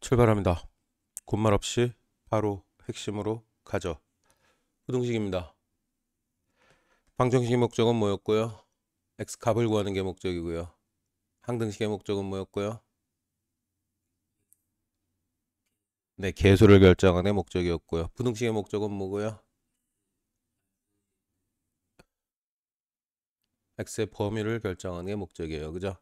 출발합니다. 곧말 없이 바로 핵심으로 가죠. 부등식입니다. 방정식의 목적은 뭐였고요? x값을 구하는 게 목적이고요. 항등식의 목적은 뭐였고요? 네, 계수를 결정하는 게 목적이었고요. 부등식의 목적은 뭐고요? x의 범위를 결정하는 게 목적이에요. 그죠?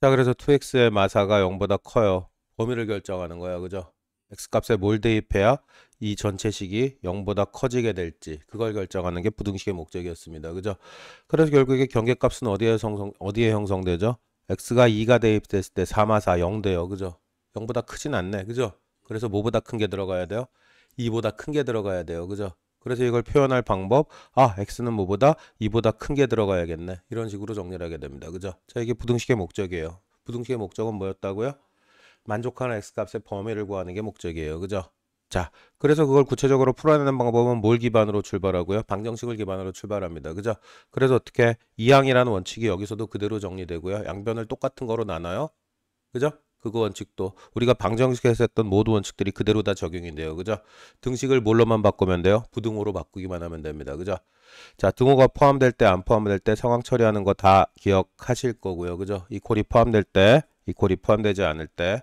자, 그래서 2x의 마사가 0보다 커요. 범위를 결정하는 거야. 그죠? x값에 뭘 대입해야 이 전체식이 0보다 커지게 될지 그걸 결정하는 게 부등식의 목적이었습니다. 그죠? 그래서 결국에 경계값은 어디에 형성되죠? x가 2가 대입됐을 때 4마사 0 돼요. 그죠? 0보다 크진 않네. 그죠? 그래서 뭐보다 큰 게 들어가야 돼요? 2보다 큰 게 들어가야 돼요. 그죠? 그래서 이걸 표현할 방법, x는 뭐보다 2보다 큰 게 들어가야겠네. 이런 식으로 정리를 하게 됩니다. 그죠? 자, 이게 부등식의 목적이에요. 부등식의 목적은 뭐였다고요? 만족하는 x값의 범위를 구하는 게 목적이에요. 그죠? 자, 그래서 그걸 구체적으로 풀어내는 방법은 뭘 기반으로 출발하고요? 방정식을 기반으로 출발합니다. 그죠? 그래서 어떻게 이항이라는 원칙이 여기서도 그대로 정리되고요. 양변을 똑같은 거로 나눠요. 그죠? 그거 원칙도 우리가 방정식에서 했던 모든 원칙들이 그대로 다 적용이 돼요. 그죠? 등식을 뭘로만 바꾸면 돼요? 부등호로 바꾸기만 하면 됩니다. 그죠? 자, 등호가 포함될 때 안 포함될 때 상황 처리하는 거 다 기억하실 거고요. 그죠? 이퀄이 포함될 때, 이퀄이 포함되지 않을 때.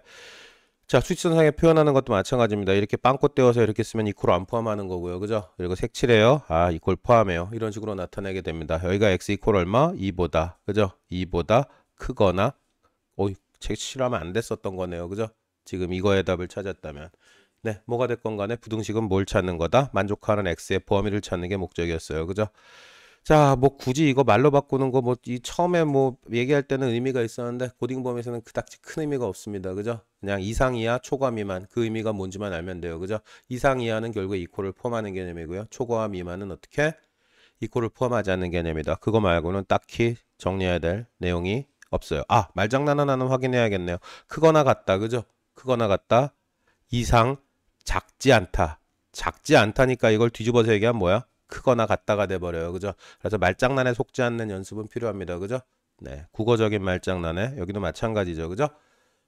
자, 수직선상에 표현하는 것도 마찬가지입니다. 이렇게 빵꾸 떼어서 이렇게 쓰면 이퀄 안 포함하는 거고요. 그죠? 그리고 색칠해요. 이퀄 포함해요. 이런 식으로 나타내게 됩니다. 여기가 x 이퀄 얼마? 2보다. 그죠? 2보다 크거나 색칠하면 안 됐었던 거네요. 그죠? 지금 이거의 답을 찾았다면. 네, 뭐가 됐건 간에 부등식은 뭘 찾는 거다? 만족하는 x의 범위를 찾는 게 목적이었어요. 그죠? 자, 뭐 굳이 이거 말로 바꾸는 거 뭐 이 처음에 뭐 얘기할 때는 의미가 있었는데 고딩 범위에서는 그닥지 큰 의미가 없습니다. 그죠? 그냥 이상 이하 초과 미만 그 의미가 뭔지만 알면 돼요. 그죠? 이상 이하는 결국 이퀄을 포함하는 개념이고요. 초과와 미만은 어떻게? 이퀄을 포함하지 않는 개념이다. 그거 말고는 딱히 정리해야 될 내용이 없어요. 말장난 하나는 확인해야겠네요. 크거나 같다. 그죠? 크거나 같다. 이상 작지 않다. 작지 않다니까 이걸 뒤집어서 얘기하면 뭐야? 크거나 같다가 돼버려요. 그죠? 그래서 말장난에 속지 않는 연습은 필요합니다. 그죠? 네. 국어적인 말장난에 여기도 마찬가지죠. 그죠?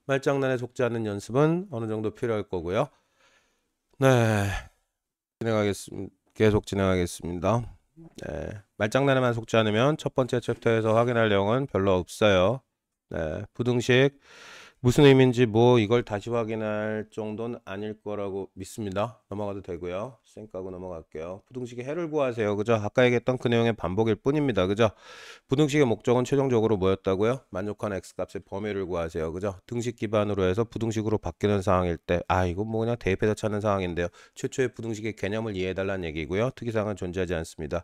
말장난에 속지 않는 연습은 어느 정도 필요할 거고요. 네. 계속 진행하겠습니다. 네. 말장난에만 속지 않으면 첫 번째 챕터에서 확인할 내용은 별로 없어요. 네. 부등식 무슨 의미인지 뭐 이걸 다시 확인할 정도는 아닐 거라고 믿습니다. 넘어가도 되고요. 쌩 까고 넘어갈게요. 부등식의 해를 구하세요. 그죠? 아까 얘기했던 그 내용의 반복일 뿐입니다. 그죠? 부등식의 목적은 최종적으로 뭐였다고요? 만족하는 x값의 범위를 구하세요. 그죠? 등식 기반으로 해서 부등식으로 바뀌는 상황일 때 이거 뭐 그냥 대입해서 찾는 상황인데요. 최초의 부등식의 개념을 이해해달라는 얘기고요. 특이사항은 존재하지 않습니다.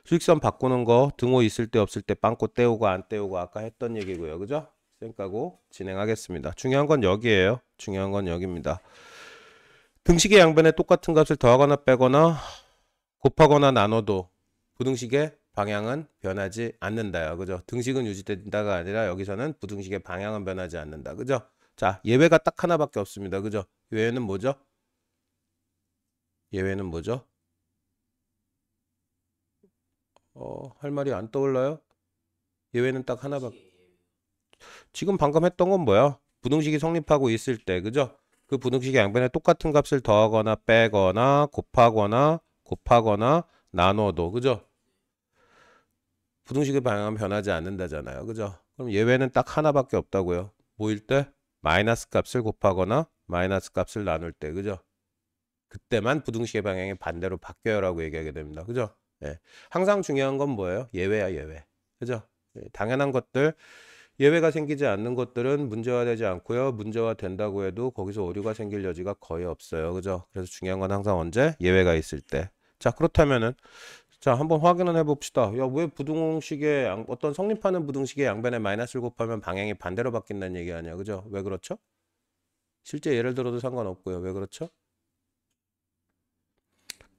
수직선 바꾸는 거 등호 있을 때 없을 때 빵꾸 떼우고 안 떼우고 아까 했던 얘기고요. 그죠? 쌩 까고 진행하겠습니다. 중요한 건 여기에요. 중요한 건 여기입니다. 등식의 양변에 똑같은 값을 더하거나 빼거나 곱하거나 나눠도 부등식의 방향은 변하지 않는다요. 그죠? 등식은 유지된다가 아니라 여기서는 부등식의 방향은 변하지 않는다. 그죠? 자, 예외가 딱 하나밖에 없습니다. 그죠? 예외는 뭐죠? 예외는 뭐죠? 할 말이 안 떠올라요? 예외는 딱 하나밖에. 지금 방금 했던 건 뭐야? 부등식이 성립하고 있을 때, 그죠? 그 부등식의 양변에 똑같은 값을 더하거나 빼거나 곱하거나 나눠도, 그죠? 부등식의 방향은 변하지 않는다잖아요. 그죠? 그럼 예외는 딱 하나밖에 없다고요. 뭐일 때? 마이너스 값을 곱하거나 마이너스 값을 나눌 때, 그죠? 그때만 부등식의 방향이 반대로 바뀌어요라고 얘기하게 됩니다. 그죠? 예. 항상 중요한 건 뭐예요? 예외야, 예외. 그죠? 당연한 것들, 예외가 생기지 않는 것들은 문제화되지 않고요. 문제화된다고 해도 거기서 오류가 생길 여지가 거의 없어요. 그죠? 그래서 중요한 건 항상 언제? 예외가 있을 때. 자, 그렇다면은 자, 한번 확인을 해봅시다. 야, 왜 부등식의 어떤 성립하는 부등식의 양변에 마이너스를 곱하면 방향이 반대로 바뀐다는 얘기 아니야. 그죠? 왜 그렇죠? 실제 예를 들어도 상관없고요. 왜 그렇죠?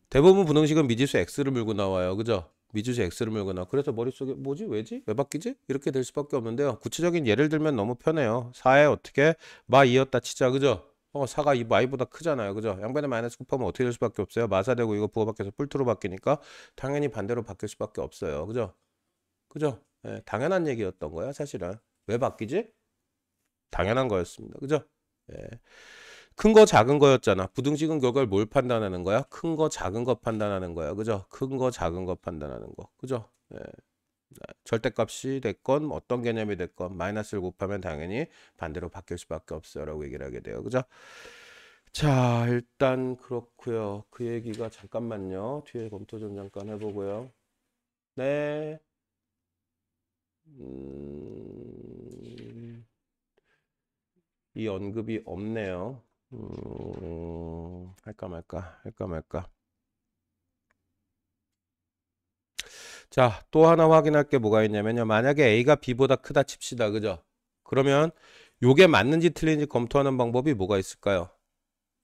대부분 부등식은 미지수 x를 물고 나와요. 그죠? 미지수 x를 물고 나와. 그래서 머릿속에 뭐지? 왜지? 왜 바뀌지? 이렇게 될 수밖에 없는데요. 구체적인 예를 들면 너무 편해요. 4에 어떻게? 마 2였다 치자. 그죠? 4가 이 마이보다 크잖아요. 그죠? 양변에 마이너스 곱하면 어떻게 될 수밖에 없어요? 마사되고 이거 부호 바뀌어서 뿔투로 바뀌니까 당연히 반대로 바뀔 수밖에 없어요. 그죠? 그죠? 예, 당연한 얘기였던 거야, 사실은. 왜 바뀌지? 당연한 거였습니다. 그죠? 예. 큰 거 작은 거였잖아. 부등식은 결과를 뭘 판단하는 거야? 큰 거 작은 거 판단하는 거야. 그죠? 큰 거 작은 거 판단하는 거. 그죠? 예. 절대값이 됐건 어떤 개념이 됐건 마이너스를 곱하면 당연히 반대로 바뀔 수밖에 없어요 라고 얘기를 하게 돼요. 그죠? 자, 일단 그렇고요. 그 얘기가 잠깐만요. 뒤에 검토 좀 잠깐 해보고요. 네. 이 언급이 없네요. 할까 말까, 할까 말까. 자, 또 하나 확인할 게 뭐가 있냐면요. 만약에 A가 B보다 크다 칩시다. 그죠? 그러면 요게 맞는지 틀린지 검토하는 방법이 뭐가 있을까요?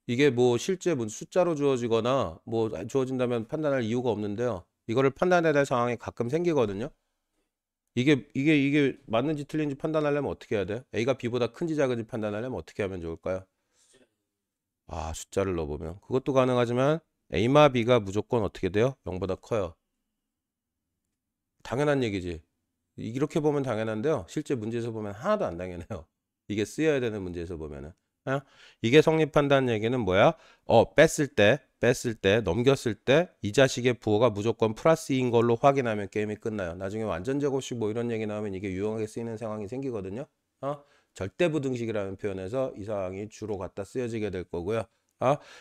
이게 뭐 실제 숫자로 주어지거나 뭐 주어진다면 판단할 이유가 없는데요. 이거를 판단해야 될 상황이 가끔 생기거든요. 이게 맞는지 틀린지 판단하려면 어떻게 해야 돼요? A가 B보다 큰지 작은지 판단하려면 어떻게 하면 좋을까요? 아, 숫자를 넣어보면. 그것도 가능하지만 A마 B가 무조건 어떻게 돼요? 0보다 커요. 당연한 얘기지. 이렇게 보면 당연한데요. 실제 문제에서 보면 하나도 안 당연해요. 이게 쓰여야 되는 문제에서 보면은. 어? 이게 성립한다는 얘기는 뭐야? 뺐을 때, 넘겼을 때 이 자식의 부호가 무조건 플러스인 걸로 확인하면 게임이 끝나요. 나중에 완전 제곱식 뭐 이런 얘기 나오면 이게 유용하게 쓰이는 상황이 생기거든요. 절대부등식이라는 표현에서 이 상황이 주로 갖다 쓰여지게 될 거고요.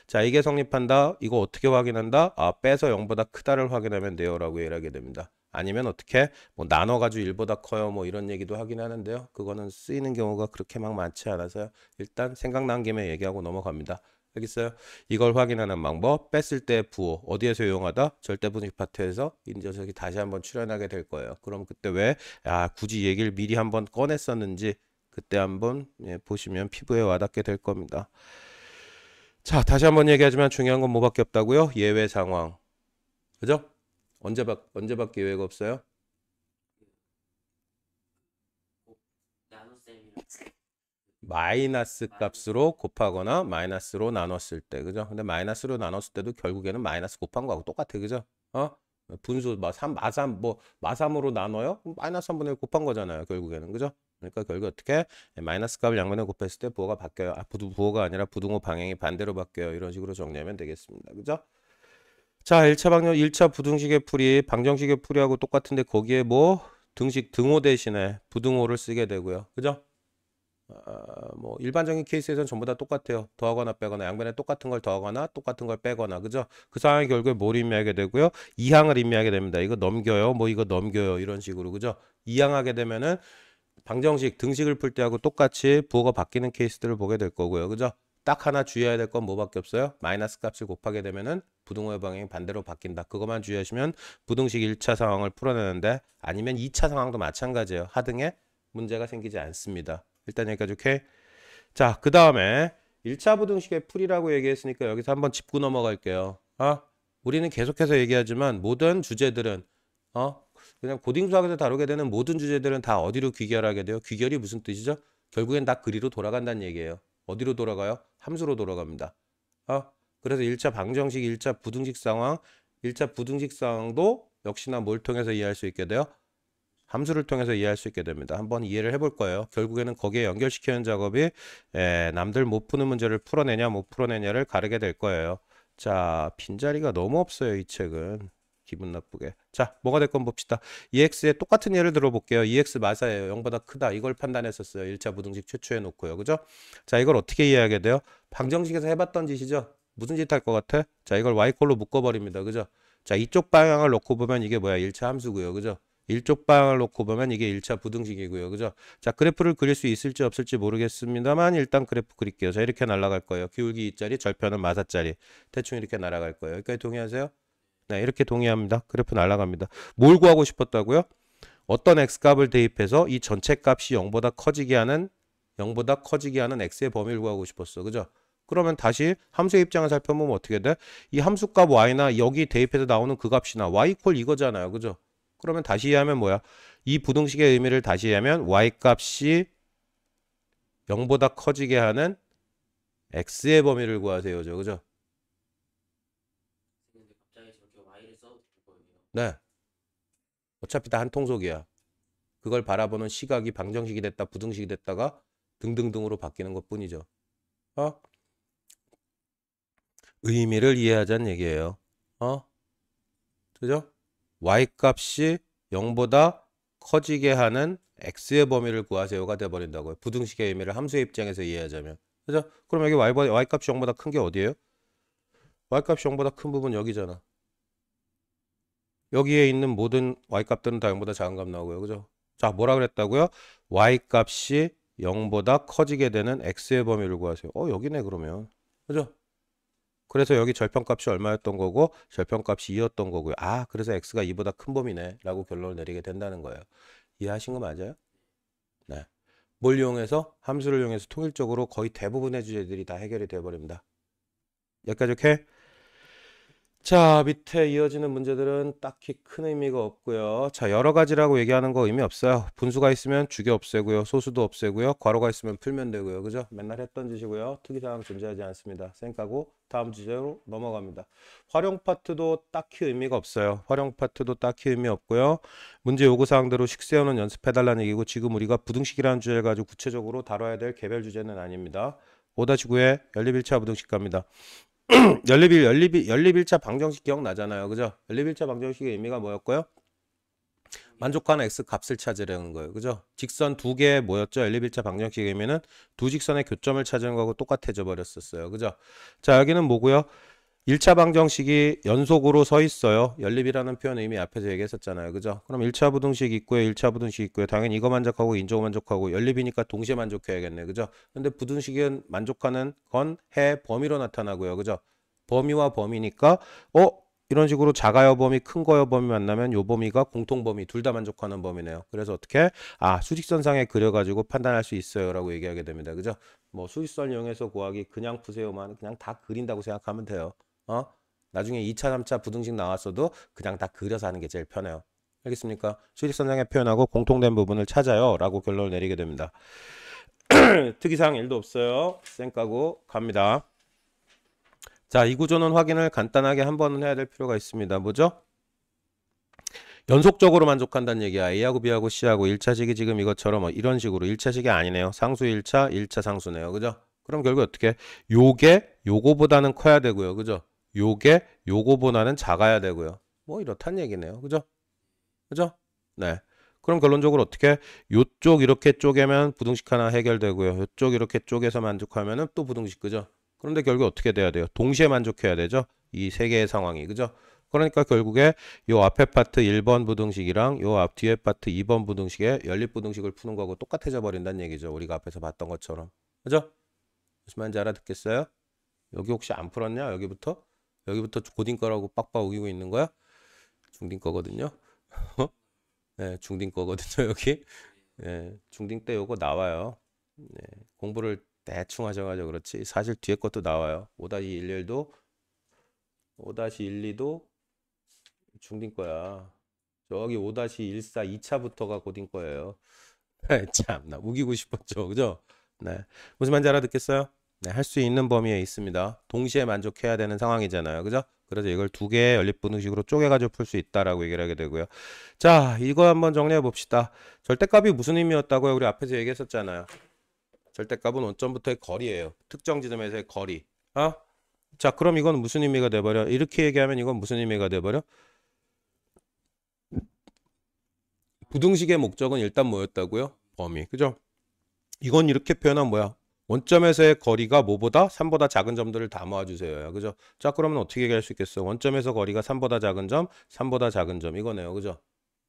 자, 이게 성립한다. 이거 어떻게 확인한다? 빼서 0보다 크다를 확인하면 돼요. 라고 얘기를 하게 됩니다. 아니면 어떻게 뭐 나눠가지고 1보다 커요 뭐 이런 얘기도 하긴 하는데요. 그거는 쓰이는 경우가 그렇게 막 많지 않아서요. 일단 생각난 김에 얘기하고 넘어갑니다. 알겠어요? 이걸 확인하는 방법 뺐을 때 부호 어디에서 이용하다? 절대분식 파트에서 이 녀석이 다시 한번 출연하게 될 거예요. 그럼 그때 왜 굳이 얘기를 미리 한번 꺼냈었는지 그때 한번 보시면 피부에 와닿게 될 겁니다. 자, 다시 한번 얘기하지만 중요한 건 뭐밖에 없다고요? 예외 상황. 그죠? 언제밖에 예외가 없어요? 마이너스 값으로 곱하거나 마이너스로 나눴을 때. 그죠? 근데 마이너스로 나눴을 때도 결국에는 마이너스 곱한 거하고 똑같아. 그죠? 분수 마삼으로 나눠요? 마이너스 3분의 1 곱한 거잖아요. 결국에는. 그죠? 그러니까 결국 어떻게 마이너스 값을 양면에 곱했을 때 부호가 바뀌어요. 부호가 아니라 부등호 방향이 반대로 바뀌어요. 이런 식으로 정리하면 되겠습니다. 그죠? 자, 1차 부등식의 풀이 방정식의 풀이하고 똑같은데 거기에 뭐 등호 대신에 부등호를 쓰게 되고요. 그죠? 뭐 일반적인 케이스에서는 전부 다 똑같아요. 더하거나 빼거나 양변에 똑같은 걸 더하거나 똑같은 걸 빼거나 그죠? 그 상황의 결국에 뭘 의미하게 되고요. 이항을 의미하게 됩니다. 이거 넘겨요. 뭐 이거 넘겨요. 이런 식으로 그죠? 이항하게 되면은 방정식 등식을 풀 때하고 똑같이 부호가 바뀌는 케이스들을 보게 될 거고요. 그죠? 딱 하나 주의해야 될 건 뭐밖에 없어요? 마이너스 값을 곱하게 되면은 부등호의 방향이 반대로 바뀐다. 그것만 주의하시면 부등식 1차 상황을 풀어내는데 아니면 2차 상황도 마찬가지예요. 하등에 문제가 생기지 않습니다. 일단 여기까지 오케이? 자, 그 다음에 1차 부등식의 풀이라고 얘기했으니까 여기서 한번 짚고 넘어갈게요. 우리는 계속해서 얘기하지만 모든 주제들은 그냥 고딩 수학에서 다루게 되는 모든 주제들은 다 어디로 귀결하게 돼요? 귀결이 무슨 뜻이죠? 결국엔 다 그리로 돌아간다는 얘기예요. 어디로 돌아가요? 함수로 돌아갑니다. 그래서 1차 방정식, 1차 부등식 상황, 1차 부등식 상황도 역시나 뭘 통해서 이해할 수 있게 돼요? 함수를 통해서 이해할 수 있게 됩니다. 한번 이해를 해볼 거예요. 결국에는 거기에 연결시키는 작업이 남들 못 푸는 문제를 풀어내냐 못 풀어내냐를 가르게 될 거예요. 자, 빈자리가 너무 없어요. 이 책은. 기분 나쁘게. 자, 뭐가 될 건 봅시다. EX의 똑같은 예를 들어볼게요. EX 마사예요. 0보다 크다. 이걸 판단했었어요. 1차 부등식 최초에 놓고요. 그죠? 자, 이걸 어떻게 이해하게 돼요? 방정식에서 해봤던 짓이죠. 무슨 짓 할 것 같아? 자, 이걸 Y꼴로 묶어버립니다. 그죠? 자, 이쪽 방향을 놓고 보면 이게 뭐야? 1차 함수고요. 그죠? 이쪽 방향을 놓고 보면 이게 1차 부등식이고요. 그죠? 자, 그래프를 그릴 수 있을지 없을지 모르겠습니다만 일단 그래프 그릴게요. 자, 이렇게 날아갈 거예요. 기울기 2짜리, 절편은 마사짜리. 대충 이렇게 날아갈 거예요. 여기까지 동의하세요? 네, 이렇게 동의합니다. 그래프 날아갑니다. 뭘 구하고 싶었다고요? 어떤 x값을 대입해서 이 전체 값이 0보다 커지게 하는 x의 범위를 구하고 싶었어. 그죠? 그러면 다시 함수의 입장을 살펴보면 어떻게 돼? 이 함수값 y나 여기 대입해서 나오는 그 값이나 y 콜 이거잖아요. 그죠? 그러면 다시 이해하면 뭐야? 이 부등식의 의미를 다시 이해하면 y값이 0보다 커지게 하는 x의 범위를 구하세요. 그죠? 네. 어차피 다 한 통속이야. 그걸 바라보는 시각이 방정식이 됐다, 부등식이 됐다가 등등등으로 바뀌는 것 뿐이죠. 의미를 이해하자는 얘기예요. 그죠? y값이 0보다 커지게 하는 x의 범위를 구하세요가 돼버린다고요. 부등식의 의미를 함수의 입장에서 이해하자면. 그죠? 그럼 여기 y값이 0보다 큰 게 어디예요? y값이 0보다 큰 부분 여기잖아. 여기에 있는 모든 y값들은 다 0보다 작은 값 나오고요. 그죠? 자, 뭐라 그랬다고요? y값이 0보다 커지게 되는 x의 범위를 구하세요. 여기네 그러면. 그죠? 그래서 여기 절편값이 얼마였던 거고 절편값이 2였던 거고요. 그래서 x가 2보다 큰 범위네 라고 결론을 내리게 된다는 거예요. 이해하신 거 맞아요? 네. 뭘 이용해서? 함수를 이용해서 통일적으로 거의 대부분의 주제들이 다 해결이 되어버립니다. 여기까지 오케이? 자, 밑에 이어지는 문제들은 딱히 큰 의미가 없고요. 자, 여러 가지라고 얘기하는 거 의미 없어요. 분수가 있으면 주기 없애고요. 소수도 없애고요. 괄호가 있으면 풀면 되고요. 그죠? 맨날 했던 짓이고요. 특이사항 존재하지 않습니다. 쌩까고 다음 주제로 넘어갑니다. 활용 파트도 딱히 의미가 없어요. 활용 파트도 딱히 의미 없고요. 문제 요구사항대로 식 세우는 연습해달라는 얘기고 지금 우리가 부등식이라는 주제를 가지고 구체적으로 다뤄야 될 개별 주제는 아닙니다. 5-9에 연립1차 부등식 갑니다. 연립 1차 방정식 기억나잖아요. 그죠? 연립 1차 방정식의 의미가 뭐였고요? 만족하는 x 값을 찾으려는 거예요. 그죠? 직선 두 개 뭐였죠? 연립 1차 방정식의 의미는 두 직선의 교점을 찾는 거하고 똑같아져 버렸었어요. 그죠? 자, 여기는 뭐고요? 1차 방정식이 연속으로 서 있어요. 연립이라는 표현 의미 앞에서 얘기했었잖아요. 그죠? 그럼 1차 부등식 있고요. 1차 부등식 있고요. 당연히 이거 만족하고 인저거 만족하고 연립이니까 동시에 만족해야겠네. 그죠? 근데 부등식은 만족하는 건 해 범위로 나타나고요. 그죠? 범위와 범위니까 이런 식으로 작아요 범위, 큰 거요 범위 만나면 요 범위가 공통 범위 둘 다 만족하는 범위네요. 그래서 어떻게? 수직선상에 그려가지고 판단할 수 있어요라고 얘기하게 됩니다. 그죠? 뭐 수직선 이용해서 구하기 그냥 푸세요만 그냥 다 그린다고 생각하면 돼요. 나중에 2차, 3차 부등식 나왔어도 그냥 다 그려서 하는 게 제일 편해요. 알겠습니까? 수직선상에 표현하고 공통된 부분을 찾아요 라고 결론을 내리게 됩니다. 특이사항 1도 없어요. 쌩까고 갑니다. 자, 이 구조는 확인을 간단하게 한 번은 해야 될 필요가 있습니다. 뭐죠? 연속적으로 만족한다는 얘기야. A하고 B하고 C하고 1차식이 지금 이것처럼 이런 식으로 1차식이 아니네요. 상수 1차, 1차 상수네요. 그죠? 그럼 결국 어떻게? 요게 요거보다는 커야 되고요. 그죠? 요게 요거보다는 작아야 되고요. 뭐 이렇단 얘기네요. 그죠? 그죠? 네. 그럼 결론적으로 어떻게? 요쪽 이렇게 쪼개면 부등식 하나 해결되고요. 요쪽 이렇게 쪼개서 만족하면은 또 부등식. 그죠? 그런데 결국 어떻게 돼야 돼요? 동시에 만족해야 되죠? 이 세 개의 상황이. 그죠? 그러니까 결국에 요 앞에 파트 1번 부등식이랑 요 앞 뒤에 파트 2번 부등식의 연립 부등식을 푸는 거하고 똑같아져 버린다는 얘기죠. 우리가 앞에서 봤던 것처럼. 그죠? 무슨 말인지 알아듣겠어요? 여기 혹시 안 풀었냐? 여기부터? 여기부터 고딩 거라고 빡빡 우기고 있는 거야? 중딩 거거든요. 네, 중딩 거거든요, 여기. 네, 중딩 때 요거 나와요. 네, 공부를 대충 하셔가지고 그렇지. 사실 뒤에 것도 나와요. 5-11도 5-12도 중딩 거야. 저기 5-14 2차부터가 고딩 거예요. 참나 우기고 싶었죠. 그죠? 네. 무슨 말인지 알아듣겠어요? 네, 할 수 있는 범위에 있습니다. 동시에 만족해야 되는 상황이잖아요. 그죠? 그래서 이걸 두 개의 연립분등식으로 쪼개가지고 풀 수 있다라고 얘기를 하게 되고요. 자, 이거 한번 정리해 봅시다. 절대값이 무슨 의미였다고요? 우리 앞에서 얘기했었잖아요. 절대값은 원점부터의 거리예요. 특정 지점에서의 거리. 자, 그럼 이건 무슨 의미가 돼버려? 이렇게 얘기하면 이건 무슨 의미가 돼버려? 부등식의 목적은 일단 뭐였다고요? 범위. 그죠? 이건 이렇게 표현하면 뭐야? 원점에서의 거리가 뭐보다 3보다 작은 점들을 다 모아주세요. 그죠? 자, 그러면 어떻게 얘기할 수 있겠어? 원점에서 거리가 3보다 작은 점, 3보다 작은 점. 이거네요. 그죠?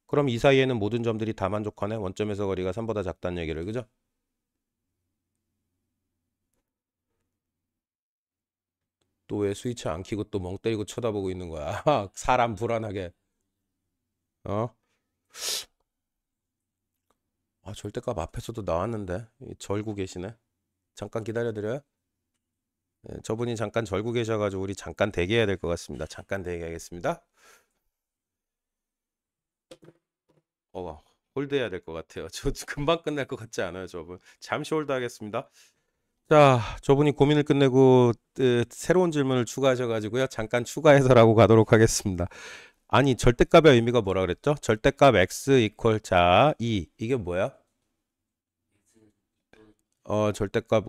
그럼 이 사이에는 모든 점들이 다 만족하네. 원점에서 거리가 3보다 작다는 얘기를. 그죠? 또 왜 스위치 안 켜고 또 멍 때리고 쳐다보고 있는 거야? 사람 불안하게. 어? 절대값 앞에서도 나왔는데. 절구 계시네. 잠깐 기다려드려요. 네, 저분이 잠깐 절구 계셔가지고 우리 잠깐 대기해야 될 것 같습니다. 잠깐 대기하겠습니다. 홀드해야 될 것 같아요. 저 금방 끝날 것 같지 않아요, 저분. 잠시 홀드하겠습니다. 자, 저분이 고민을 끝내고 새로운 질문을 추가하셔가지고요. 잠깐 추가해서라고 가도록 하겠습니다. 아니, 절대값의 의미가 뭐라 그랬죠? 절대값 x 이퀄 자 2. 이게 뭐야? 절대값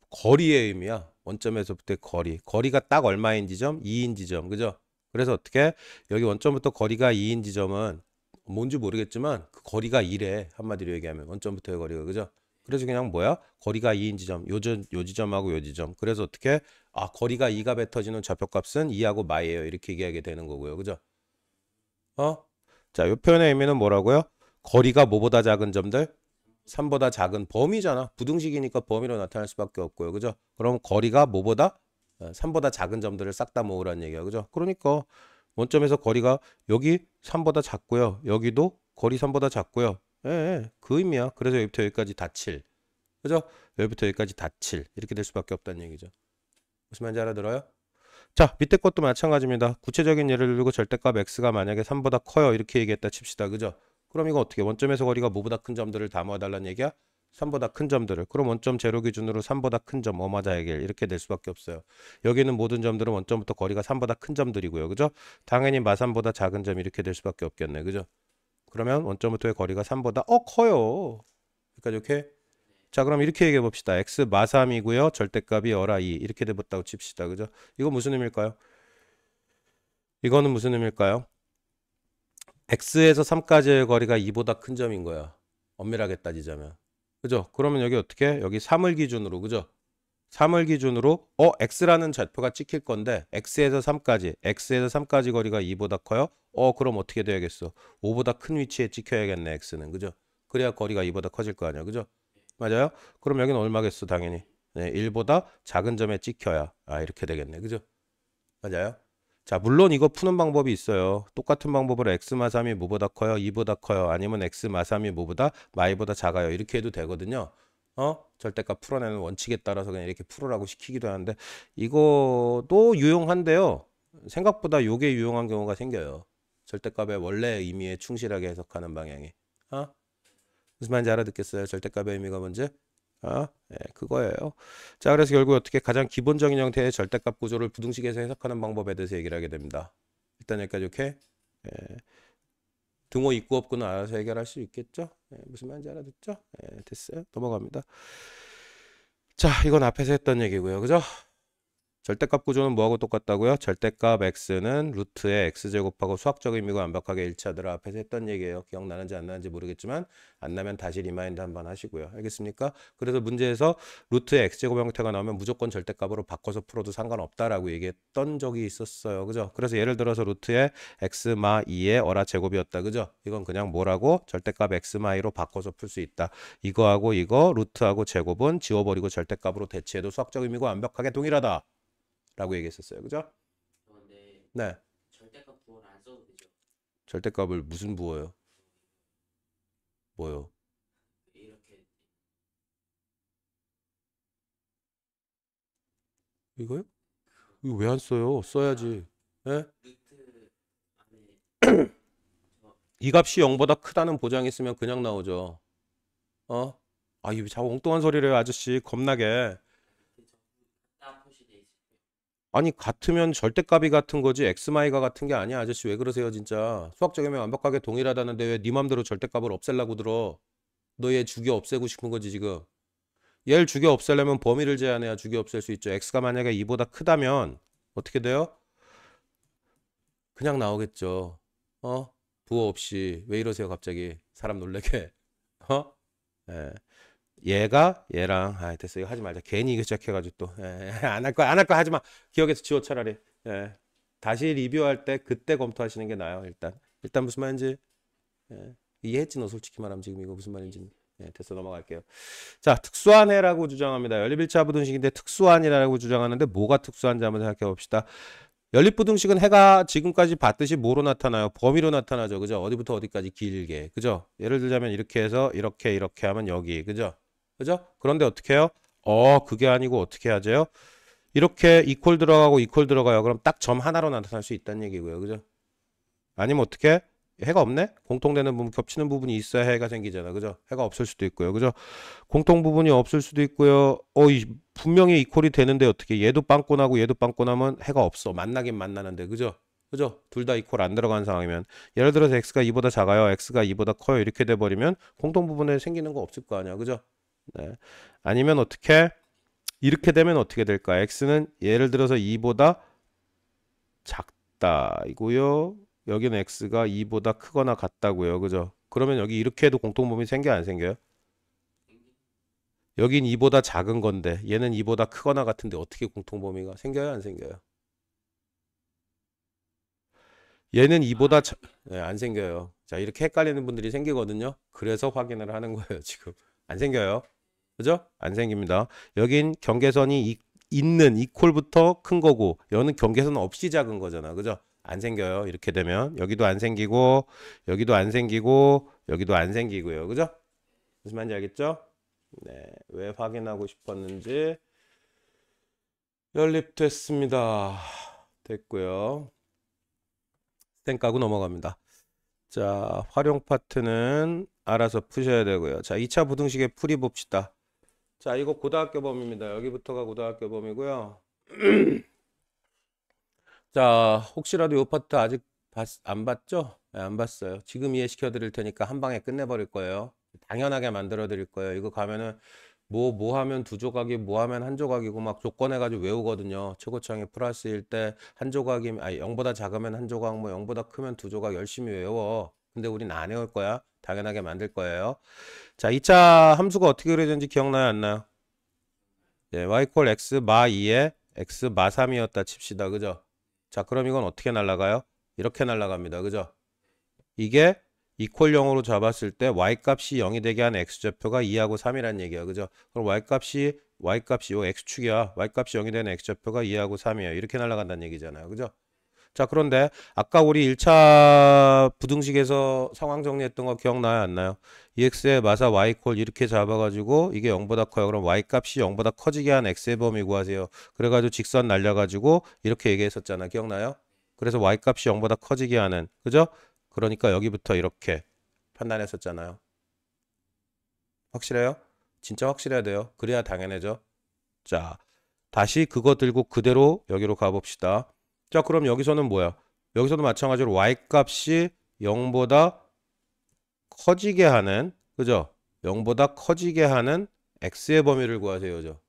거리의 의미야. 원점에서부터의 거리가 딱 얼마인 지점? 2인 지점. 그죠? 그래서 어떻게? 여기 원점부터 거리가 2인 지점은 뭔지 모르겠지만 그 거리가 2래. 한마디로 얘기하면 원점부터의 거리가. 그죠? 그래서 그냥 뭐야? 거리가 2인 지점. 요 지점하고 요 지점. 그래서 어떻게? 아, 거리가 2가 뱉어지는 좌표값은 2하고 마이에요. 이렇게 얘기하게 되는 거고요. 그죠? 자, 요 표현의 의미는 뭐라고요? 거리가 뭐보다 작은 점들? 3보다 작은 범위잖아. 부등식이니까 범위로 나타날 수밖에 없고요. 그죠? 그럼 거리가 뭐보다? 3보다 작은 점들을 싹 다 모으라는 얘기야. 그죠? 그러니까 원점에서 거리가 여기 3보다 작고요. 여기도 거리 3보다 작고요. 예, 그 의미야. 그래서 여기부터 여기까지 다 7. 그죠? 여기부터 여기까지 다 7. 이렇게 될 수밖에 없다는 얘기죠. 무슨 말인지 알아들어요? 자, 밑에 것도 마찬가지입니다. 구체적인 예를 들고 절대값 x가 만약에 3보다 커요. 이렇게 얘기했다 칩시다. 그죠? 그럼 이거 어떻게? 원점에서 거리가 뭐보다 큰 점들을 다 모아달라는 얘기야? 3보다 큰 점들을. 그럼 원점 제로 기준으로 3보다 큰 점, 어마자 해결. 이렇게 될 수밖에 없어요. 여기는 모든 점들은 원점부터 거리가 3보다 큰 점들이고요. 그죠? 당연히 마3보다 작은 점 이렇게 될 수밖에 없겠네. 그죠? 그러면 원점부터의 거리가 3보다 커요. 그러니까 이렇게 자, 그럼 이렇게 얘기해 봅시다. x 마3이고요. 절대값이 어라 2. 이렇게 돼봤다고 칩시다. 그죠? 이거 무슨 의미일까요? 이거는 무슨 의미일까요? x에서 3까지의 거리가 2보다 큰 점인 거야. 엄밀하게 따지자면. 그죠? 그러면 여기 어떻게? 여기 3을 기준으로. 그죠? 3을 기준으로 x라는 좌표가 찍힐 건데 x에서 3까지 거리가 2보다 커요? 그럼 어떻게 돼야겠어? 5보다 큰 위치에 찍혀야겠네. x는. 그죠? 그래야 거리가 2보다 커질 거 아니야. 그죠? 맞아요? 그럼 여기는 얼마겠어? 당연히. 네, 1보다 작은 점에 찍혀야. 이렇게 되겠네. 그죠? 맞아요? 자, 물론 이거 푸는 방법이 있어요. 똑같은 방법으로 x 마3이 뭐보다 커요? 2보다 커요? 아니면 x 마3이 뭐보다? 마이보다 작아요? 이렇게 해도 되거든요. 절대값 풀어내는 원칙에 따라서 그냥 이렇게 풀으라고 시키기도 하는데 이거도 유용한데요. 생각보다 요게 유용한 경우가 생겨요. 절대값의 원래 의미에 충실하게 해석하는 방향이. 무슨 말인지 알아듣겠어요? 절대값의 의미가 뭔지? 네, 그거예요. 자, 그래서 결국 어떻게 가장 기본적인 형태의 절대값 구조를 부등식에서 해석하는 방법에 대해서 얘기를 하게 됩니다. 일단 여기까지 이렇게 등호 있고 없고는 알아서 해결할 수 있겠죠? 무슨 말인지 알아듣죠? 됐어요. 넘어갑니다. 자, 이건 앞에서 했던 얘기고요. 그죠? 절대값 구조는 뭐하고 똑같다고요? 절대값 x는 루트의 x제곱하고 수학적 의미가 완벽하게 일치하더라. 앞에서 했던 얘기예요. 기억나는지 안 나는지 모르겠지만 안 나면 다시 리마인드 한번 하시고요. 알겠습니까? 그래서 문제에서 루트의 x제곱 형태가 나오면 무조건 절대값으로 바꿔서 풀어도 상관없다라고 얘기했던 적이 있었어요. 그죠? 그래서 예를 들어서 루트의 x마 2의 어라 제곱이었다. 그죠? 이건 그냥 뭐라고? 절대값 x마 2로 바꿔서 풀 수 있다. 이거하고 이거 루트하고 제곱은 지워버리고 절대값으로 대체해도 수학적 의미가 완벽하게 동일하다. 라고 얘기했었어요. 그죠? 네. 절대값 부호는 안 써도 되죠. 절대값을 무슨 부호요? 뭐요? 이렇게 이거요? 이거 왜 안 써요? 써야지. 네? 루트 안에 이 값이 0보다 크다는 보장이 있으면 그냥 나오죠. 이거 자꾸 엉뚱한 소리를 해요, 아저씨. 겁나게. 딱 표시돼 있을 때 아니, 같으면 절대값이 같은 거지 x마이가 같은 게 아니야. 아저씨 왜 그러세요, 진짜. 수학적 의미 완벽하게 동일하다는데 왜 네 맘대로 절대값을 없애려고 들어. 너 얘 죽여 없애고 싶은 거지, 지금. 얘를 죽여 없애려면 범위를 제한해야 죽여 없앨 수 있죠. x가 만약에 2보다 크다면 어떻게 돼요? 그냥 나오겠죠. 부호 없이. 왜 이러세요, 갑자기. 사람 놀래게. 어? 예. 얘가 얘랑 됐어. 이거 하지 말자. 괜히 이거 시작해가지고 또 안 할 거 하지 마. 기억에서 지워 차라리. 다시 리뷰할 때 그때 검토하시는 게 나아요. 일단 무슨 말인지 이해했지 너 솔직히 말하면 지금 이거 무슨 말인지. 됐어 넘어갈게요. 자, 특수한 해라고 주장합니다. 연립일차 부등식인데 특수한이라고 주장하는데 뭐가 특수한지 한번 생각해 봅시다. 연립부등식은 해가 지금까지 봤듯이 뭐로 나타나요? 범위로 나타나죠. 그죠? 어디부터 어디까지 길게. 그죠? 예를 들자면 이렇게 해서 이렇게 하면 여기. 그죠? 그죠? 그런데 어떻게 해요? 그게 아니고 어떻게 하죠? 이렇게 이퀄 들어가고 이퀄 들어가요. 그럼 딱 점 하나로 나타날 수 있다는 얘기고요. 그죠? 아니면 어떻게? 해가 없네? 공통되는 부분, 겹치는 부분이 있어야 해가 생기잖아. 그죠? 해가 없을 수도 있고요. 그죠? 공통 부분이 없을 수도 있고요. 분명히 이퀄이 되는데 어떻게? 얘도 빵꾸나고 얘도 빵꾸나면 해가 없어. 만나긴 만나는데. 그죠? 그죠? 둘 다 이퀄 안 들어간 상황이면. 예를 들어서 x가 2보다 작아요. x가 2보다 커요. 이렇게 돼버리면 공통 부분에 생기는 거 없을 거 아니야. 그죠? 네. 아니면 어떻게? 이렇게 되면 어떻게 될까? x는 예를 들어서 2보다 작다 이고요. 여기는 x가 2보다 크거나 같다고요. 그죠? 그러면 여기 이렇게 해도 공통범위 생겨 안 생겨요? 여긴 2보다 작은 건데 얘는 2보다 크거나 같은데 어떻게 공통범위가 생겨요? 안 생겨요? 얘는 2보다 네, 안 생겨요. 자, 이렇게 헷갈리는 분들이 생기거든요. 그래서 확인을 하는 거예요, 지금. 안 생겨요. 그죠? 안 생깁니다. 여긴 경계선이 있는 이퀄부터 큰 거고 여기는 경계선 없이 작은 거잖아. 그죠? 안 생겨요. 이렇게 되면 여기도 안 생기고 여기도 안 생기고 여기도 안 생기고요. 그죠? 무슨 말인지 알겠죠? 네, 왜 확인하고 싶었는지 연립됐습니다. 됐고요. 스탠 까고 넘어갑니다. 자, 활용 파트는 알아서 푸셔야 되고요. 자, 2차 부등식의 풀이 봅시다. 자, 이거 고등학교 범위입니다. 여기부터가 고등학교 범위고요. 자, 혹시라도 이 파트 아직 안 봤죠? 네, 안 봤어요. 지금 이해시켜 드릴 테니까 한 방에 끝내버릴 거예요. 당연하게 만들어 드릴 거예요. 이거 가면은 뭐 하면 두 조각이 뭐 하면 한 조각이고 막 조건해가지고 외우거든요. 최고차항이 플러스일 때 한 조각이 아니 0보다 작으면 한 조각 뭐 0보다 크면 두 조각 열심히 외워. 근데 우린 안 외울 거야. 당연하게 만들 거예요. 자, 2차 함수가 어떻게 그려졌는지 기억나요? 안 나요? 네, y 콜 x 마 2에 x 마 3이었다 칩시다. 그죠? 자, 그럼 이건 어떻게 날아가요? 이렇게 날아갑니다. 그죠? 이게 이퀄 0으로 잡았을 때 y값이 0이 되게 하는 x좌표가 2하고 3이란 얘기야. 그죠? 그럼 y값이 요 x축이야. y값이 0이 되는 x좌표가 2하고 3이에요. 이렇게 날아간다는 얘기잖아요. 그죠? 자, 그런데 아까 우리 1차 부등식에서 상황 정리했던 거 기억나요? 안 나요? ex의 마사 y콜 이렇게 잡아가지고 이게 0보다 커요. 그럼 y값이 0보다 커지게 한 x의 범위 구하세요. 그래가지고 직선 날려가지고 이렇게 얘기했었잖아. 기억나요? 그래서 y값이 0보다 커지게 하는, 그죠? 그러니까 여기부터 이렇게 판단했었잖아요. 확실해요? 진짜 확실해야 돼요. 그래야 당연해져. 자, 다시 그거 들고 그대로 여기로 가봅시다. 자, 그럼 여기서는 뭐야? 여기서도 마찬가지로 y값이 0보다 커지게 하는, 그죠? 0보다 커지게 하는 x의 범위를 구하세요. 그죠?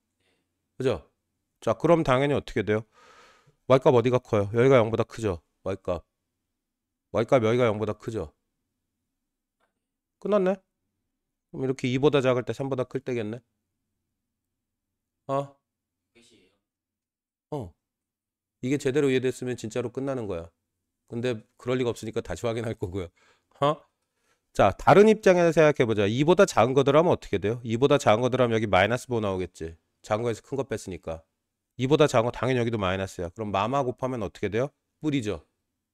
그죠? 자, 그럼 당연히 어떻게 돼요? y값 어디가 커요? 여기가 0보다 크죠? y값. y값 여기가 0보다 크죠? 끝났네? 그럼 이렇게 2보다 작을 때 3보다 클 때겠네? 어? 끝이에요. 어. 이게 제대로 이해됐으면 진짜로 끝나는 거야. 근데 그럴 리가 없으니까 다시 확인할 거고요. 어? 자, 다른 입장에서 생각해보자. 2보다 작은 거더라면 어떻게 돼요? 2보다 작은 거더라면 여기 마이너스 5 나오겠지. 작은 거에서 큰 거 뺐으니까. 2보다 작은 거 당연히 여기도 마이너스야. 그럼 마마 곱하면 어떻게 돼요? 뿌리죠.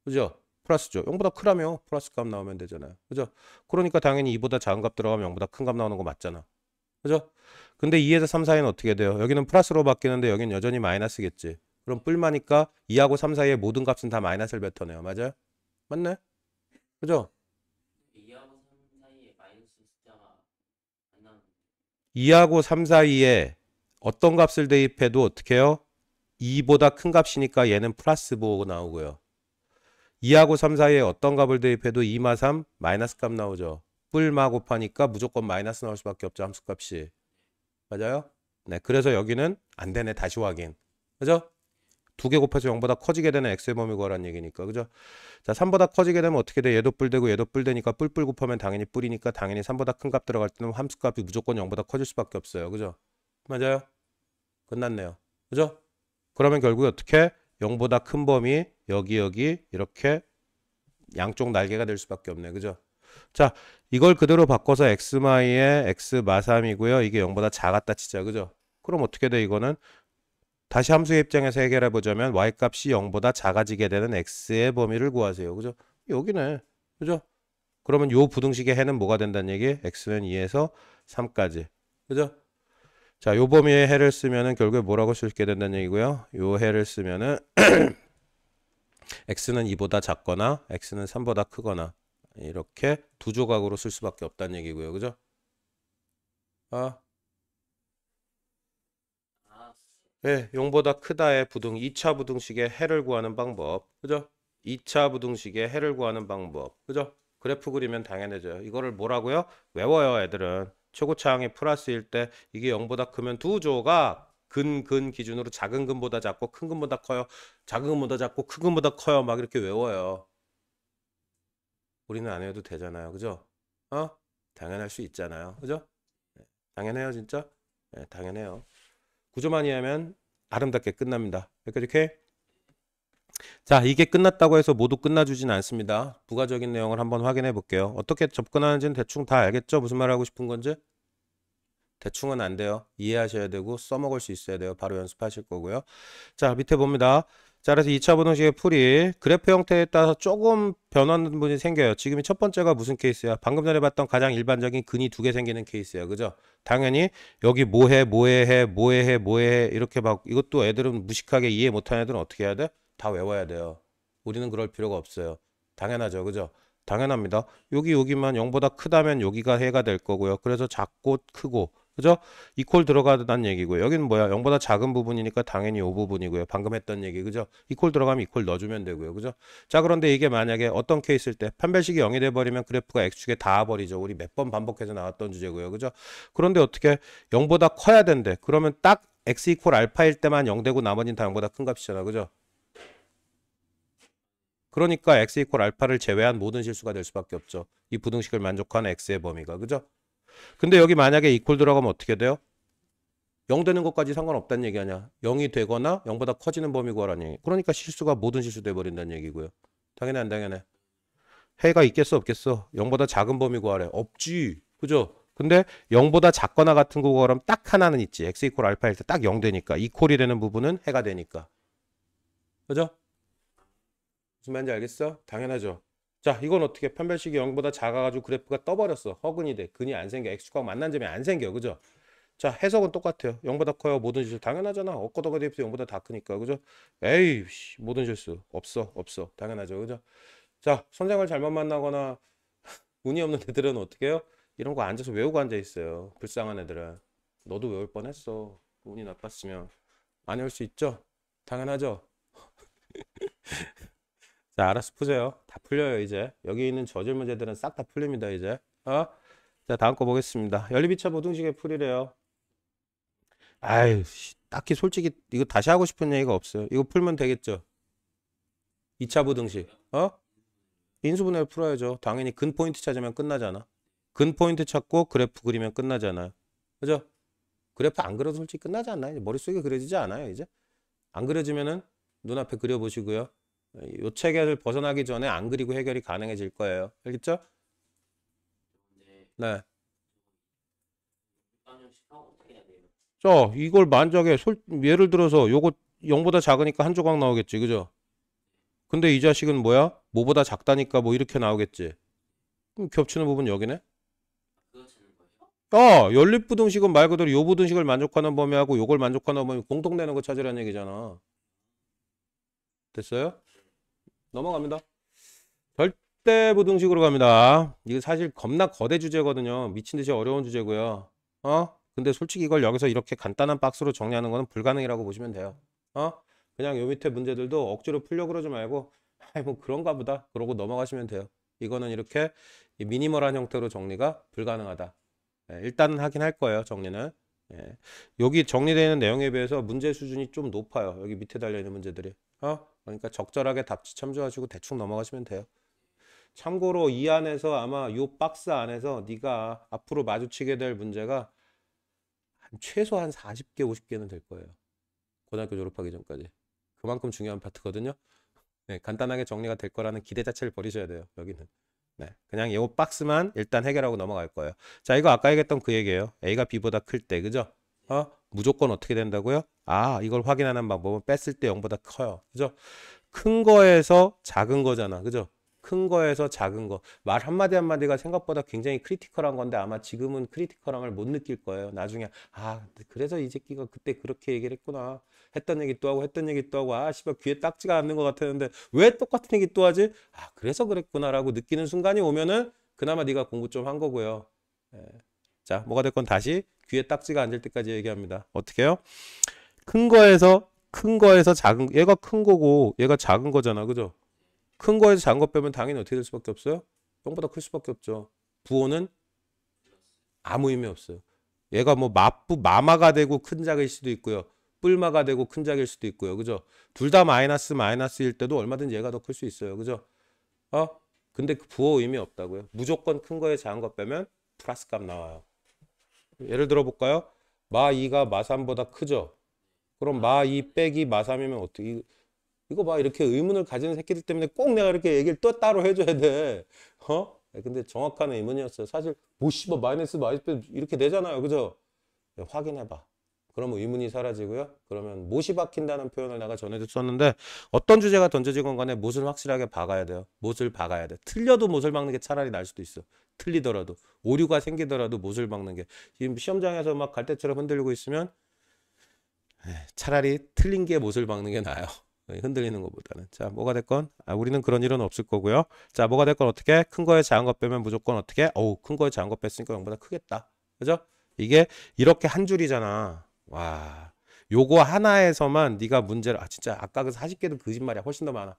그죠? 플러스죠. 0보다 크라며 플러스 값 나오면 되잖아요. 그죠? 그러니까 당연히 2보다 작은 값 들어가면 0보다 큰 값 나오는 거 맞잖아. 그죠? 근데 2에서 3 사이는 어떻게 돼요? 여기는 플러스로 바뀌는데 여기는 여전히 마이너스겠지. 그럼 뿔마니까 2하고 3 사이의 모든 값은 다 마이너스를 뱉어내요. 맞아요? 맞네? 그죠? 2하고 3 사이에 마이너스 숫자가 안 나오는데 2하고 3 사이에 어떤 값을 대입해도 어떻게 해요? 2보다 큰 값이니까 얘는 플러스 보고 나오고요. 2하고 3 사이에 어떤 값을 대입해도 2마 3 마이너스 값 나오죠. 뿔마 곱하니까 무조건 마이너스 나올 수밖에 없죠. 함수값이. 맞아요? 네, 그래서 여기는 안 되네. 다시 확인. 그죠? 두 개 곱해서 0보다 커지게 되는 x의 범위 구하라는 얘기니까. 그죠? 자, 3보다 커지게 되면 어떻게 돼? 얘도 뿔되고 얘도 뿔되니까 뿔 곱하면 당연히 뿔이니까 당연히 3보다 큰 값 들어갈 때는 함수값이 무조건 0보다 커질 수밖에 없어요. 그죠? 맞아요? 끝났네요. 그죠? 그러면 결국에 어떻게? 0보다 큰 범위 여기 이렇게 양쪽 날개가 될 수밖에 없네. 그죠? 자, 이걸 그대로 바꿔서 x마이의 x 마3이고요. 이게 0보다 작았다 치자. 그죠? 그럼 어떻게 돼? 이거는 다시 함수의 입장에서 해결해 보자면 y값이 0보다 작아지게 되는 x의 범위를 구하세요. 그죠? 여기네. 그죠? 그러면 요 부등식의 해는 뭐가 된다는 얘기? x는 2에서 3까지. 그죠? 자, 요 범위의 해를 쓰면은 결국에 뭐라고 쓸 수 있게 된다는 얘기고요. 요 해를 쓰면은 x는 2보다 작거나 x는 3보다 크거나 이렇게 두 조각으로 쓸 수밖에 없다는 얘기고요. 그죠? 아, 아, 예, 0보다 크다의 부등 2차 부등식의 해를 구하는 방법. 그죠? 2차 부등식의 해를 구하는 방법. 그죠? 그래프 그리면 당연해져요. 이거를 뭐라고요? 외워요, 애들은. 최고차항이 플러스일 때 이게 0보다 크면 두 조각. 근 기준으로 작은 근보다 작고 큰 근보다 커요. 작은 근보다 작고 큰 근보다 커요. 막 이렇게 외워요. 우리는 안 해도 되잖아요. 그죠? 당연할 수 있잖아요. 그죠? 네, 당연해요, 진짜. 네, 당연해요. 구조만 이해하면 아름답게 끝납니다. 여기까지 오케이? 자, 이게 끝났다고 해서 모두 끝나주진 않습니다. 부가적인 내용을 한번 확인해 볼게요. 어떻게 접근하는지는 대충 다 알겠죠? 무슨 말 하고 싶은 건지? 대충은 안 돼요. 이해하셔야 되고 써먹을 수 있어야 돼요. 바로 연습하실 거고요. 자, 밑에 봅니다. 자, 그래서 2차 부등식의 풀이 그래프 형태에 따라서 조금 변하는 부분이 생겨요. 지금이 첫 번째가 무슨 케이스야? 방금 전에 봤던 가장 일반적인 근이 두 개 생기는 케이스야. 그죠? 당연히 여기 뭐해 이렇게 막 이것도 애들은 무식하게 이해 못하는 애들은 어떻게 해야 돼? 다 외워야 돼요. 우리는 그럴 필요가 없어요. 당연하죠. 그죠? 당연합니다. 여기만 0보다 크다면 여기가 해가 될 거고요. 그래서 작고 크고 그죠? 이퀄 들어가다는 얘기고요. 여기는 뭐야? 0보다 작은 부분이니까 당연히 이 부분이고요. 방금 했던 얘기 그죠? 이퀄 들어가면 이퀄 넣어주면 되고요. 그죠? 자, 그런데 이게 만약에 어떤 케이스일 때 판별식이 0이 돼버리면 그래프가 X축에 닿아버리죠. 우리 몇 번 반복해서 나왔던 주제고요. 그죠? 그런데 어떻게 0보다 커야 된대. 그러면 딱 X 이퀄 알파일 때만 0 되고 나머지는 다 0보다 큰 값이잖아. 그죠? 그러니까 X 이퀄 알파를 제외한 모든 실수가 될 수밖에 없죠. 이 부등식을 만족하는 X의 범위가. 그죠? 근데 여기 만약에 이퀄 들어가면 어떻게 돼요? 0 되는 것까지 상관없다는 얘기 아니야. 0이 되거나 0보다 커지는 범위 구하라는 얘기. 그러니까 실수가 모든 실수 돼버린다는 얘기고요. 당연해 안 당연해? 해가 있겠어 없겠어? 0보다 작은 범위 구하래. 없지. 그죠? 근데 0보다 작거나 같은 거 구하면 딱 하나는 있지. x 이퀄 알파일 때 딱 0 되니까. 이퀄이 되는 부분은 해가 되니까. 그죠? 무슨 말인지 알겠어? 당연하죠. 자, 이건 어떻게 판별식이 0보다 작아가지고 그래프가 떠버렸어. 허근이 돼. 근이 안 생겨. x축하고 만난 점이 안 생겨. 그죠? 자, 해석은 똑같아요. 0보다 커요. 모든 실수. 당연하잖아. 없고도가 대입해서 0보다 다 크니까. 그죠? 에이, 모든 실수. 없어. 당연하죠. 그죠? 자, 선생을 잘못 만나거나 운이 없는 애들은 어떻게 해요? 이런 거 앉아서 외우고 앉아 있어요. 불쌍한 애들은. 너도 외울 뻔했어. 운이 나빴으면. 안 외울 수 있죠? 당연하죠? 자, 알아서 푸세요. 다 풀려요, 이제. 여기 있는 저질 문제들은 싹 다 풀립니다, 이제. 자, 다음 거 보겠습니다. 연립 2차 부등식의 풀이래요. 아유, 딱히 솔직히 이거 다시 하고 싶은 얘기가 없어요. 이거 풀면 되겠죠? 2차 부등식. 인수분해를 풀어야죠. 당연히 근 포인트 찾으면 끝나잖아. 근 포인트 찾고 그래프 그리면 끝나잖아요. 그죠? 그래프 안 그려도 솔직히 끝나지 않나요? 머릿속에 그려지지 않아요, 이제? 안 그려지면은 눈앞에 그려보시고요. 요 체계를 벗어나기 전에 안 그리고 해결이 가능해질 거예요. 알겠죠? 근데 네. 육강형식 하고 어떻게 해야 돼요? 자, 이걸 만약에 예를 들어서 요거 0보다 작으니까 한 조각 나오겠지. 그죠? 근데 이 자식은 뭐야? 뭐보다 작다니까 뭐 이렇게 나오겠지. 그럼 겹치는 부분 여기네? 그거 찾는 거예요? 연립부등식은 말 그대로 요 부등식을 만족하는 범위하고 요걸 만족하는 범위 공통되는 거 찾으라는 얘기잖아. 됐어요? 넘어갑니다. 절대부등식으로 갑니다. 이거 사실 겁나 거대 주제거든요. 미친 듯이 어려운 주제고요. 근데 솔직히 이걸 여기서 이렇게 간단한 박스로 정리하는 거는 불가능이라고 보시면 돼요. 그냥 요 밑에 문제들도 억지로 풀려고 그러지 말고 아이 뭐 그런가 보다 그러고 넘어가시면 돼요. 이거는 이렇게 미니멀한 형태로 정리가 불가능하다. 일단은 하긴 할 거예요, 정리는. 예. 여기 정리되어 있는 내용에 비해서 문제 수준이 좀 높아요. 여기 밑에 달려있는 문제들이. 그러니까 적절하게 답지 참조하시고 대충 넘어가시면 돼요. 참고로 이 안에서 아마 요 박스 안에서 네가 앞으로 마주치게 될 문제가 최소한 40개, 50개는 될 거예요. 고등학교 졸업하기 전까지. 그만큼 중요한 파트거든요. 네, 간단하게 정리가 될 거라는 기대 자체를 버리셔야 돼요. 여기는. 네, 그냥 이 박스만 일단 해결하고 넘어갈 거예요. 자, 이거 아까 얘기했던 그 얘기예요. A가 B보다 클 때, 그죠? 무조건 어떻게 된다고요? 이걸 확인하는 방법은 뺐을 때 0보다 커요. 그죠? 큰 거에서 작은 거잖아. 그죠? 큰 거에서 작은 거. 말 한마디 한마디가 생각보다 굉장히 크리티컬한 건데 아마 지금은 크리티컬함을 못 느낄 거예요. 나중에 그래서 이 새끼가 그때 그렇게 얘기를 했구나. 했던 얘기 또 하고 했던 얘기 또 하고 씨발 귀에 딱지가 않는 것 같았는데 왜 똑같은 얘기 또 하지? 그래서 그랬구나라고 느끼는 순간이 오면은 그나마 네가 공부 좀 한 거고요. 예. 자, 뭐가 됐건 다시 귀에 딱지가 앉을 때까지 얘기합니다. 어떻게 해요? 큰 거에서 작은 얘가 큰 거고 얘가 작은 거잖아. 그죠? 큰 거에서 작은 거 빼면 당연히 어떻게 될 수밖에 없어요? 0보다 클 수밖에 없죠. 부호는 아무 의미 없어요. 얘가 뭐 마마가 되고 큰 작을 수도 있고요. 뿔마가 되고 큰 작일 수도 있고요. 그죠? 둘 다 마이너스일 때도 얼마든지 얘가 더 클 수 있어요. 그죠? 근데 그 부호 의미 없다고요. 무조건 큰 거에 작은 거 빼면 플러스 값 나와요. 예를 들어 볼까요? 마 2가 마 3보다 크죠? 그럼 마 2 빼기 마 3이면 어떻게 이거 봐. 이렇게 의문을 가지는 새끼들 때문에 꼭 내가 이렇게 얘기를 또 따로 해줘야 돼. 근데 정확한 의문이었어요. 사실 뭐 씨발 마이너스 이렇게 되잖아요. 그죠? 확인해봐. 그러면 의문이 사라지고요. 그러면 못이 박힌다는 표현을 내가 전에도 썼는데 어떤 주제가 던져지건 간에 못을 확실하게 박아야 돼요. 못을 박아야 돼. 틀려도 못을 박는 게 차라리 나을 수도 있어. 틀리더라도. 오류가 생기더라도 못을 박는 게. 지금 시험장에서 막 갈대처럼 흔들리고 있으면 차라리 틀린 게 못을 박는 게 나아요. 흔들리는 것보다는. 자, 뭐가 됐건 우리는 그런 일은 없을 거고요. 자, 뭐가 됐건 어떻게 큰 거에 작은 거 빼면 무조건 어떻게 큰 거에 작은 거 뺐으니까 0보다 크겠다. 그죠? 이게 이렇게 한 줄이잖아. 와, 요거 하나에서만 네가 문제를 진짜 아까 그 40개도 거짓말이야. 훨씬 더 많아.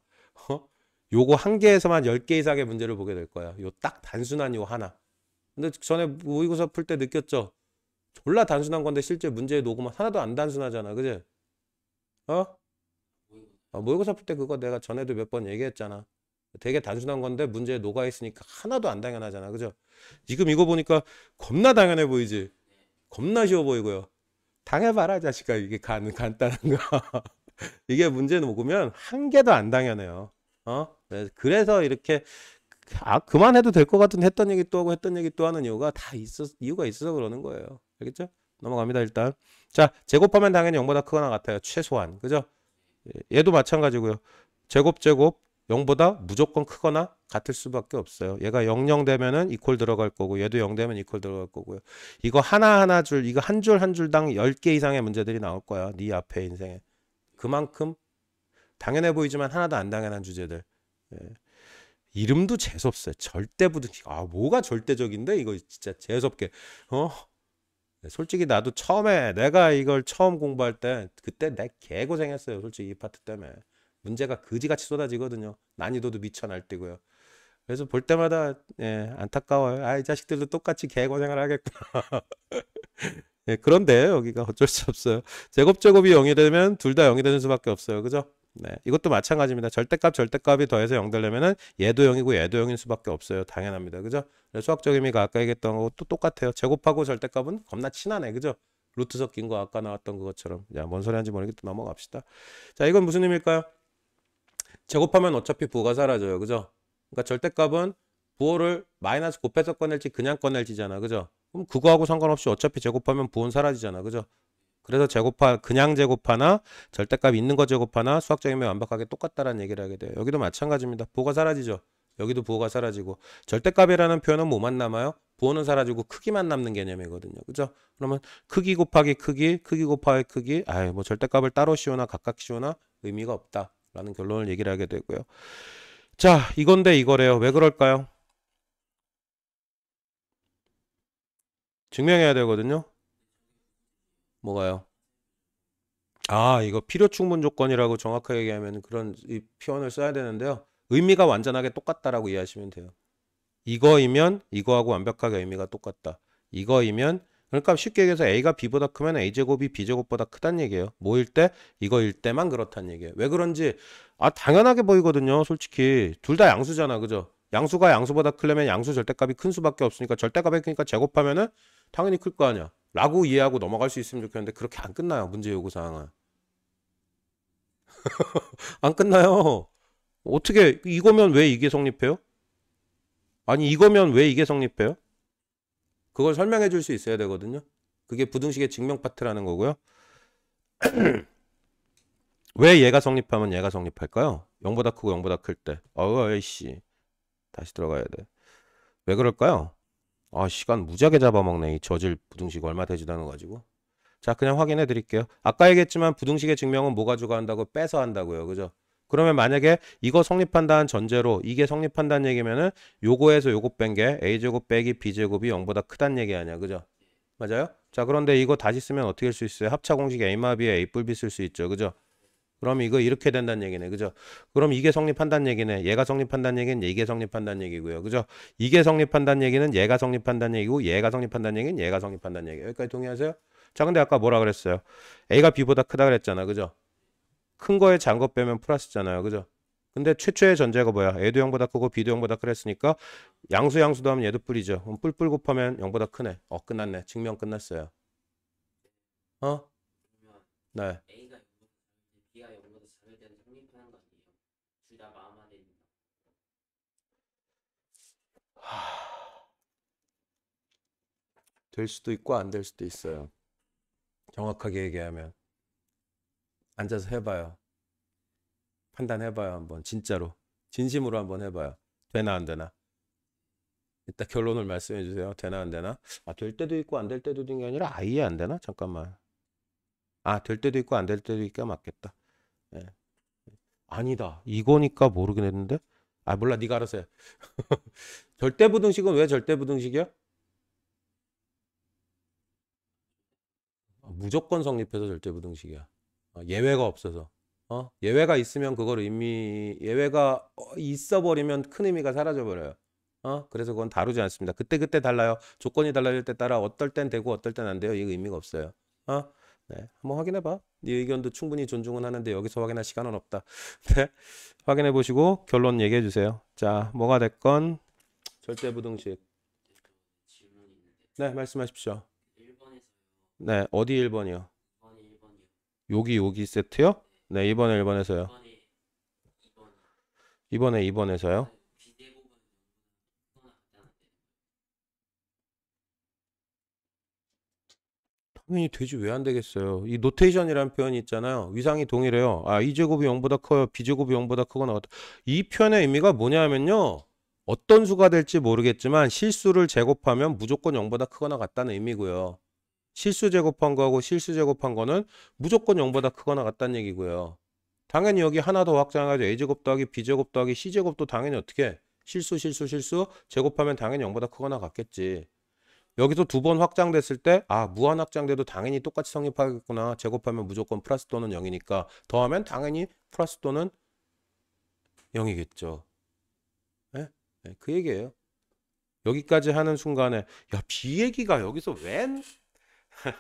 요거 한 개에서만 10개 이상의 문제를 보게 될 거야. 요 딱 단순한 요 하나. 근데 전에 모의고사 풀 때 느꼈죠? 졸라 단순한 건데 실제 문제에 녹으면 하나도 안 단순하잖아. 그지? 모의고사 풀 때 그거 내가 전에도 몇 번 얘기했잖아. 되게 단순한 건데 문제에 녹아 있으니까 하나도 안 당연하잖아. 그죠? 지금 이거 보니까 겁나 당연해 보이지? 겁나 쉬워 보이고요. 당해봐라, 자식아. 이게 간단한 거. 이게 문제 녹으면 한 개도 안 당연해요. 그래서 이렇게 그만해도 될 것 같은 했던 얘기 또 하고 했던 얘기 또 하는 이유가 다 이유가 있어서 그러는 거예요. 알겠죠? 넘어갑니다, 일단. 자, 제곱하면 당연히 0보다 크거나 같아요. 최소한. 그죠? 얘도 마찬가지고요. 제곱 0보다 무조건 크거나 같을 수밖에 없어요. 얘가 00 되면은 이퀄 들어갈 거고 얘도 0 되면 이퀄 들어갈 거고요. 이거 하나하나 이거 한 줄 한 줄당 10개 이상의 문제들이 나올 거야. 네 앞에 인생에. 그만큼 당연해 보이지만 하나도 안 당연한 주제들. 이름도 재수없어요. 절대 부등식. 뭐가 절대적인데 이거 진짜 재수없게. 솔직히 나도 처음에 내가 이걸 처음 공부할 때 그때 내 개고생했어요. 솔직히 이 파트 때문에. 문제가 그지같이 쏟아지거든요. 난이도도 미쳐 날뛰고요. 그래서 볼 때마다 안타까워요. 이 자식들도 똑같이 개고생을 하겠구나. 그런데 여기가 어쩔 수 없어요. 제곱이 0이 되면 둘 다 0이 되는 수밖에 없어요. 그죠? 이것도 마찬가지입니다. 절대값이 더해서 0 되려면은 얘도 0이고 얘도 0일 수밖에 없어요. 당연합니다. 그죠? 수학적 의미가 아까 얘기했던 거고 또 똑같아요. 제곱하고 절대값은 겁나 친하네. 그죠? 루트 섞인 거 아까 나왔던 것처럼. 자, 뭔 소리 하는지 모르겠다. 넘어갑시다. 자, 이건 무슨 의미일까요? 제곱하면 어차피 부호가 사라져요. 그죠? 그러니까 절대값은 부호를 마이너스 곱해서 꺼낼지 그냥 꺼낼지잖아. 그죠? 그럼 그거하고 상관없이 어차피 제곱하면 부호는 사라지잖아. 그죠? 그래서 그냥 제곱하나 절대값 있는 거 제곱하나 수학적 의미 완벽하게 똑같다라는 얘기를 하게 돼요. 여기도 마찬가지입니다. 부호가 사라지죠. 여기도 부호가 사라지고 절대값이라는 표현은 뭐만 남아요? 부호는 사라지고 크기만 남는 개념이거든요. 그죠? 그러면 크기 곱하기 크기 곱하기 크기 뭐 절대값을 따로 씌우나 각각 씌우나 의미가 없다라는 결론을 얘기를 하게 되고요. 자, 이건데 이거래요. 왜 그럴까요? 증명해야 되거든요. 뭐가요? 이거 필요 충분 조건이라고 정확하게 얘기하면 그런 이 표현을 써야 되는데요. 의미가 완전하게 똑같다라고 이해하시면 돼요. 이거이면 이거하고 완벽하게 의미가 똑같다. 이거이면 그러니까 쉽게 얘기해서 A가 B보다 크면 A제곱이 B제곱보다 크다는 얘기예요. 뭐일 때? 이거일 때만 그렇다는 얘기예요. 왜 그런지 당연하게 보이거든요. 솔직히 둘 다 양수잖아. 그죠? 양수가 양수보다 크려면 양수 절대값이 큰 수밖에 없으니까 절대값이 크니까 제곱하면은 당연히 클 거 아니야. 라고 이해하고 넘어갈 수 있으면 좋겠는데 그렇게 안 끝나요. 문제 요구사항은. 안 끝나요. 어떻게 이거면 왜 이게 성립해요? 아니 이거면 왜 이게 성립해요? 그걸 설명해 줄 수 있어야 되거든요. 그게 부등식의 증명 파트라는 거고요. 왜 얘가 성립하면 얘가 성립할까요? 0보다 크고 0보다 클 때. 에이씨. 다시 들어가야 돼. 왜 그럴까요? 시간 무지하게 잡아먹네. 이 저질 부등식 얼마 되지도 않아 가지고. 자, 그냥 확인해 드릴게요. 아까 얘기했지만 부등식의 증명은 뭐 가지고 한다고? 빼서 한다고요. 그죠? 그러면 만약에 이거 성립한다는 전제로 이게 성립한다는 얘기면은 요거에서 요거 뺀 게 a제곱 빼기 b제곱이 0보다 크다는 얘기 아니야. 그죠? 맞아요? 자, 그런데 이거 다시 쓰면 어떻게 할 수 있어요? 합차 공식 a마 b에 a 뿔 b 쓸 수 있죠. 그죠? 그럼 이거 이렇게 된다는 얘기네. 그죠? 그럼 이게 성립한다는 얘기네. 얘가 성립한다는 얘기는 이게 성립한다는 얘기고요. 그죠? 이게 성립한다는 얘기는 얘가 성립한다는 얘기고 얘가 성립한다는 얘기는 얘가 성립한다는 얘기예요. 여기까지 동의하세요? 자, 근데 아까 뭐라 그랬어요? A가 B보다 크다 그랬잖아. 그죠? 큰 거에 작은 거 빼면 플러스잖아요. 그죠? 근데 최초의 전제가 뭐야? A도 0보다 크고 B도 0보다 크랬으니까 양수 더하면 얘도 뿔이죠. 그럼 뿔 곱하면 0보다 크네. 끝났네. 증명 끝났어요. 어? 그러면 네. A가 0보다 B가 0보다 작을 때는 성립하는 거 아니에요? 둘 다 마음 안에 있는 거. 될 수도 있고 안 될 수도 있어요. 정확하게 얘기하면 앉아서 해봐요. 판단해봐요. 한번 진짜로 진심으로 한번 해봐요. 되나 안 되나? 이따 결론을 말씀해 주세요. 되나 안 되나? 될 때도 있고 안 될 때도 있는 게 아니라 아예 안 되나? 잠깐만. 될 때도 있고 안 될 때도 있까 맞겠다. 예. 아니다. 이거니까 모르겠는데. 몰라. 네가 알아서 해. 절대부등식은 왜 절대부등식이야? 무조건 성립해서 절대부등식이야. 예외가 없어서. 예외가 있으면 그걸 예외가 있어버리면 큰 의미가 사라져버려요. 그래서 그건 다루지 않습니다. 그때그때 달라요. 조건이 달라질 때 따라 어떨 땐 되고 어떨 땐 안 돼요. 이거 의미가 없어요. 네, 한번 확인해봐. 네 의견도 충분히 존중은 하는데 여기서 확인할 시간은 없다. 네, 확인해 보시고 결론 얘기해 주세요. 자, 뭐가 됐건 절대부등식. 질문이 있는데 네, 말씀하십시오. 1번에서요. 네, 어디 1번이요? 2번에 1번이요. 여기 세트요? 네, 2번에 1번에서요. 2번에 2번이 2번에 2번에서요. 비제곱은 0보다 크거나 같다는데 당연히 되지 왜 안 되겠어요. 이 노테이션이라는 표현이 있잖아요. 위상이 동일해요. 이 제곱이 0보다 커요. b 제곱이 0보다 크거나 같다. 이 표현의 의미가 뭐냐면요. 어떤 수가 될지 모르겠지만 실수를 제곱하면 무조건 0보다 크거나 같다는 의미고요. 실수 제곱한 거하고 실수 제곱한 거는 무조건 0보다 크거나 같다는 얘기고요. 당연히 여기 하나 더 확장해가지고 a제곱 더하기 b제곱 더하기 c제곱도 당연히 어떻게 해? 실수 제곱하면 당연히 0보다 크거나 같겠지. 여기서 두 번 확장됐을 때 무한 확장돼도 당연히 똑같이 성립하겠구나. 제곱하면 무조건 플러스 또는 0이니까 더하면 당연히 플러스 또는 0이겠죠. 네? 네, 그 얘기예요. 여기까지 하는 순간에 B 얘기가 여기서 웬?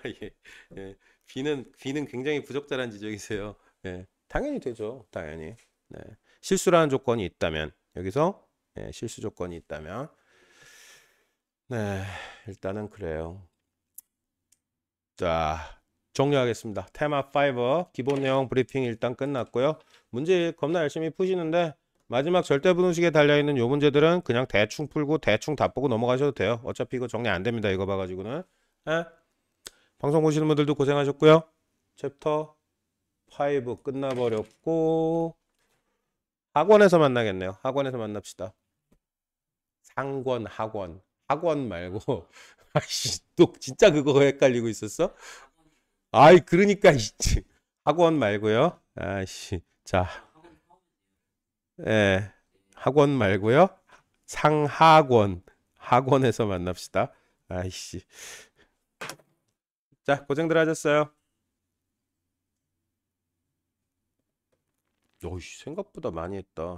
예, 예. B는 굉장히 부적절한 지적이세요. 예, 당연히 되죠. 당연히. 네. 실수라는 조건이 있다면 여기서 실수 조건이 있다면 네, 일단은 그래요. 자, 정리하겠습니다. 테마 5 기본 내용 브리핑 일단 끝났고요. 문제 겁나 열심히 푸시는데 마지막 절대분식에 달려있는 요 문제들은 그냥 대충 풀고 대충 답 보고 넘어가셔도 돼요. 어차피 이거 정리 안 됩니다. 이거 봐가지고는. 예? 방송 보시는 분들도 고생하셨고요. 챕터 5 끝나버렸고 학원에서 만나겠네요. 학원에서 만납시다. 상권 학원 말고 아이씨 또 진짜 그거 헷갈리고 있었어? 그러니까 학원 말고요. 자, 학원 말고요. 학원에서 만납시다. 자, 고생들 하셨어요. 생각보다 많이 했다.